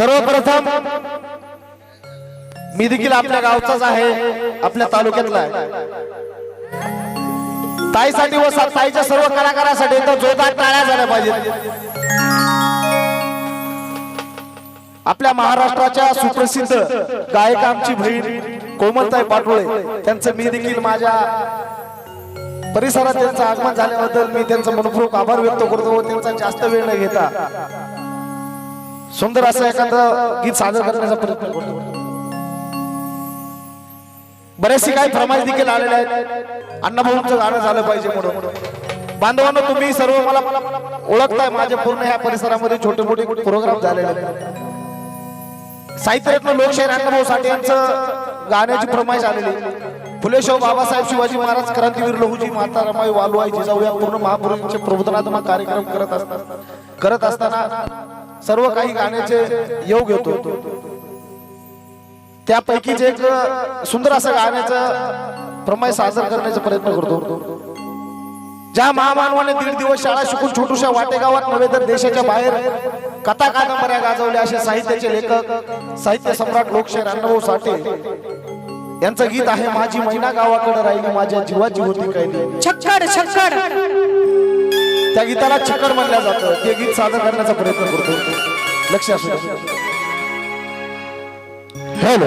सर्वप्रथम मी देखील आपल्या गावचाच आहे, आपल्या तालुक्यातला आहे। ताईसाठी व ताईच्या सर्व कलाकारांसाठी तर जोरदार टाळ्या झाल्या पाहिजेत। आपल्या महाराष्ट्राच्या सुप्रसिद्ध गायिका आमची बहीण कोमलताई पाटोळे त्यांचं मी देखील माझ्या परिसरात त्यांचं आगमन झाल्याबद्दल मी त्यांचा मनपूर्वक आभार व्यक्त करतो व त्यांचा जास्त वेळ न घेता सुंदर असं एखादं गीत सादर करण्याचा प्रयत्न करतो। बरेचसे काही फरमाईश देखील आलेले आहेत, अण्णाभाऊंचं गाणं झालं पाहिजे म्हणून। बांधवांनो, तुम्ही सर्व मला ओळखताय, माझ्या पूर्ण ह्या परिसरामध्ये छोटे मोठे प्रोग्राम झालेले आहेत। साहित्यरत्न लोकशाहीर अण्णाभाऊ साठे यांचं गाण्याची फरमाईश आलेली। फुले शाहू बाबासाहेब शिवाजी महाराज क्रांतीवीर लहुजी माता रमाई वालुआई जिजाऊ या पूर्ण महापुरुषांचे प्रबोधनात्मक कार्यक्रम करत असताना सर्व काही गाण्याचे योग येतो। त्यापैकीच एक सुंदर असं गाण्याचं फरमाईश सादर करण्याचा प्रयत्न करतो। ज्या महामानवाने 1.5 दिवस शाळा शिकून छोटूशा वाटेगावात नव्हे तर देशाच्या बाहेर कथा कादंबऱ्या गाजवल्या असे साहित्याचे लेखक साहित्य सम्राट लोकशाहीर अण्णाभाऊ साठे यांचं गीत आहे माझी मैना गावाकडे राहिली माझ्या जीवाची होती कैली। छक्कड छक्कड त्या गीताला छक्कड म्हणलं जातं। ते गीत सादर करण्याचा प्रयत्न करतो, लक्ष असू द्या। हेलो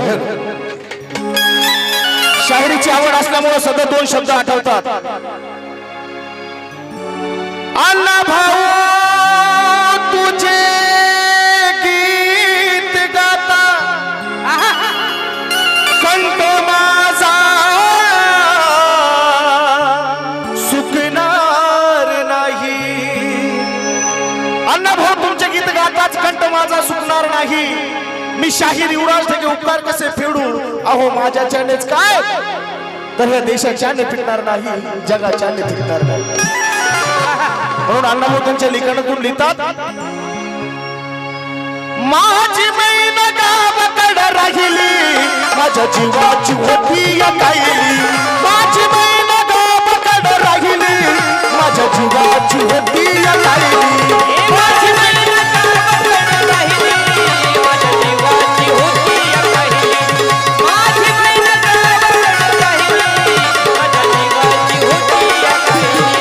शाहिरीची आवड असल्यामुळे सतत 2 शब्द आठवतात। अण्णा भाऊ तुझे गीत गाता कंठ माझा सुकणार नाही। अण्णा भाऊ तुमचे गीत गाताच कंठ माझा सुकणार नाही। मी शाहीर युवराज ठेके उपकार कसे फेडू अहो माझ्याच्यानेच काय तर या देशाच्याने फिरणार नाही, जगाच्याने फिरणार नाही। म्हणून अण्णाभाऊ त्यांच्या लिखाणातून लिहितात माझी मैन गावाकडे राहिली माझ्या जीवाची होती या कैली। माझी मैन गावाकडे राहिली माझ्या जीवाची होती या कैली। माझी मैन गावाकडे राहिली माझ्या जीवाची होती या कैली। माझी मैन गावाकडे राहिली माझ्या जीवाची होती या कैली।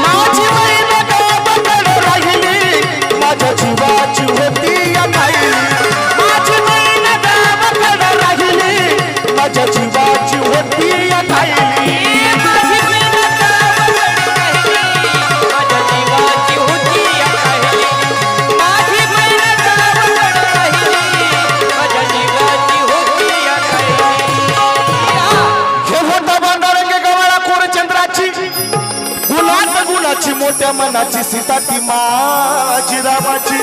माझी मैन गावाकडे राहिली माझ्या जीवाची होती या कैली। माझी मैन गावाकडे राहिली माझ्या जीवाची होती या कैली। माझी मैन गावाकडे राहिली माझ्या जीवाची होती या कैली। माझी मैन गावाकडे राहिली माझ्या जीवाची होती या कैली। हे होता बांधारंगे गवाळा कोर चंद्राची गुलाब गुलाची मोठ्या मनाची सीता ती माझी रामाची।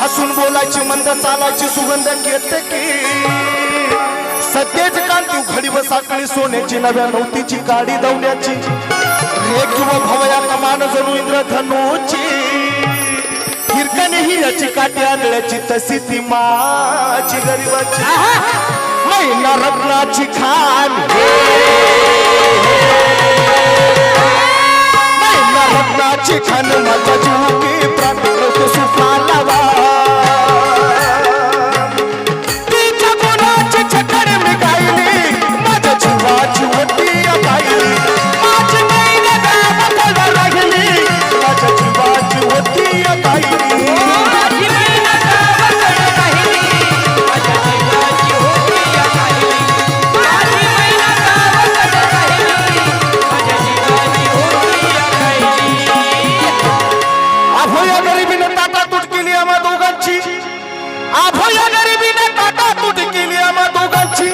हसून बोलायची मंद चालायची सुगंध केतकी सत्येच कांती घडी व साखळी सोन्याची नव्या नवतीची गाडी दवण्याची रे किंवा भवया कमान जणू इंद्रधनुची हिरकणी हिऱ्याची काठी आंधळ्याची तशी ती माझी गरीबाची। मैना रत्नाची खान मैना रत्नाची खान माझ्या जीवकी प्राप्त सुखा लावा। तिच्या गुणाची छकड मी गायली माझ्या जीवाची होती या गायली। माझी मैना गावाकडे राहिली माझ्या जीवाची होती या गायली। माझी मैना गावाकडे राहिली माझ्या जीवाची होती या गायली। माझी मैना गावाकडे राहिली माझ्या जीवाची होती या गायली। अभया गरिबीने ताटातूट केली आम्हा दोघांची अभया गरिबीने ताटातूट केली आम्हा दोघांची।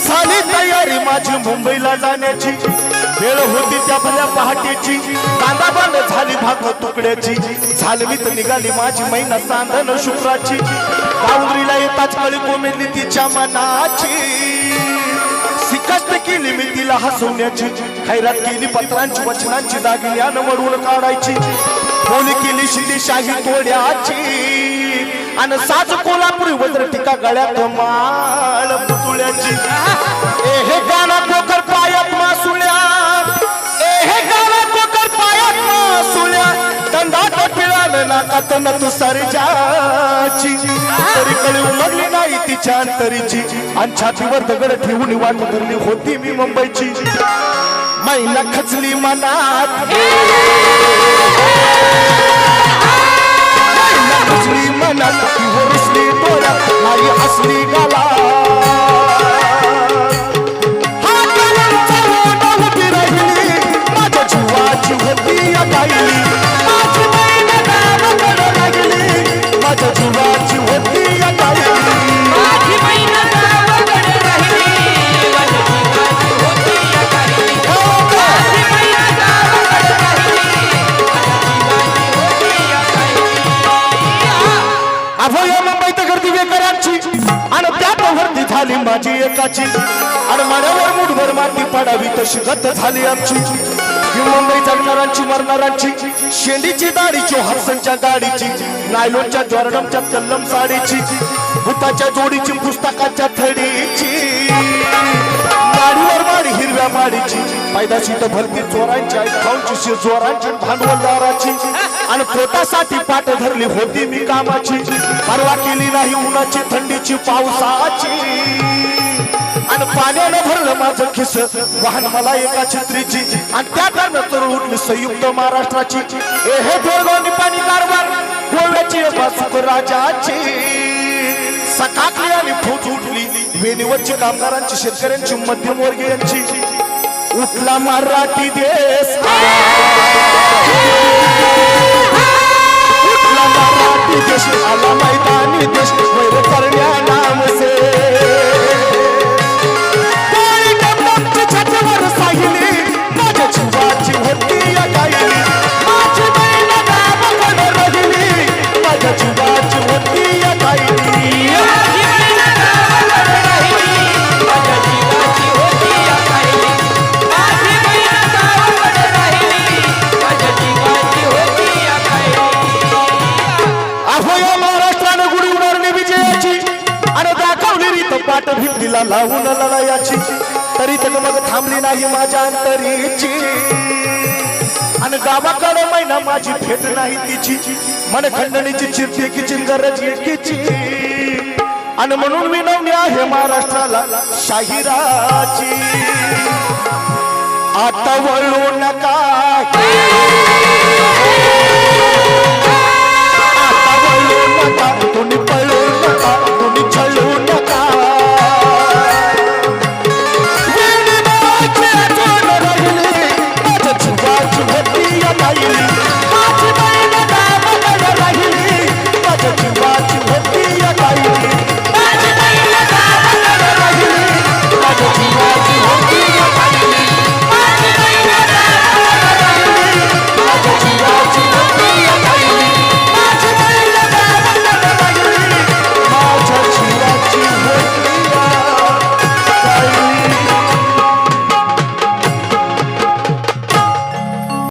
झाली तयारी माझी मुंबईला जाण्याची वेळ होती त्या भल्या पहाटेची। कांदा बंद झाली भाग तुकड्याची झालवीत निघाली माझी मैना सांधन शुक्राची। बाउंड्रीला येताच कळी कोमेली तिच्या मनाची सिकस्त केली मी तिला हसवण्याची। खैरात केली पत्रांची वचनांची दागिन्यानं मडून काढायची। बोली केली शिंदेशाही तोड्याची आणि साज कोल्हापुरी वज्र टिका गळ्यात माळ पुतुळ्याची। हे गाणं कोकर पायात मासुळ्या हे गाणं कोकर पायात मासुळ्या दंडात पिळालं नाकात न तू सरजाची। तरी कळकळी उमगली नाही तिच्या अंतरीची आणि छातीवर दगड ठेवून वाट धरली होती मी मुंबईची मैना खचली मनात मैना खचली मनात ती रुसली डोळ्यात नाही हसली गाला माझ्या जीवाची होती या गायली माझी मैना गावाकडे लागली माझ्या जीवाची होती या गायली माझी मैना गावाकडे राहिली माझ्या जीवाची होती या गायली माझी मैना गावाकडे राहिली माझ्या जीवाची होती या गायली अभय मुंबईत गर्दी बेकारांची आणि त्यात भरती झाली माझी एकाची आणि मनावर मुठभर माती पडावी तशी गत झाली आमची ही मुंबई जगणारांची मरणारांची शेंडीची दाढीची हर्सनच्या गाडीची नायलोनच्या जॉर्डनच्या कल्लम साडीची भूताच्या जोडीची पुस्तकाच्या थडीची गाडीवर माडी हिरव्या माडीची पैदाशी तर भरती चोरांची खाऊची जोरांची भांडवलदाराची आणि पोटासाठी पाठ धरली होती मी कामाची परवा केली नाही उन्हाची थंडीची पावसाची आणि पाण्याने भरलं माझं खिस वाहन मला एका छत्रीची आणि त्या कारणात उठली संयुक्त महाराष्ट्राची हे दोरगाव पाणी कारभार गोव्याची बासुक राजाची सकाकली आणि फौज उठली वेणीवरची कामगारांची शेतकऱ्यांची मध्यमवर्गीयांची उठला मराठी देश उठला मराठी देश आला मैदानी देश वैर करण्या नाम से छातीवर साहिली माझ्या जीवाची होती या गायली माझी मैना गावाकडे राहिली माझ्या जीवाची होती या गायली माझी मैना गावाकडे राहिली माझ्या जीवाची होती या गायली माझी मैना गावाकडे राहिली माझ्या जीवाची होती या गायली अभय महाराष्ट्रानं गुढी उभारली विजयाची आणि दाखवली रीत पाठ भिंतीला लावून लढायाची तरी तर मग थांबली नाही माझ्या अंतरीची आणि गावाकडे मैना माझी भेट नाही तिची मन खंडणीची चिरते की चिंगरज एकीची आणि म्हणून विनवणी आहे महाराष्ट्राला शाहिराची आता वळू नका आता वळू नका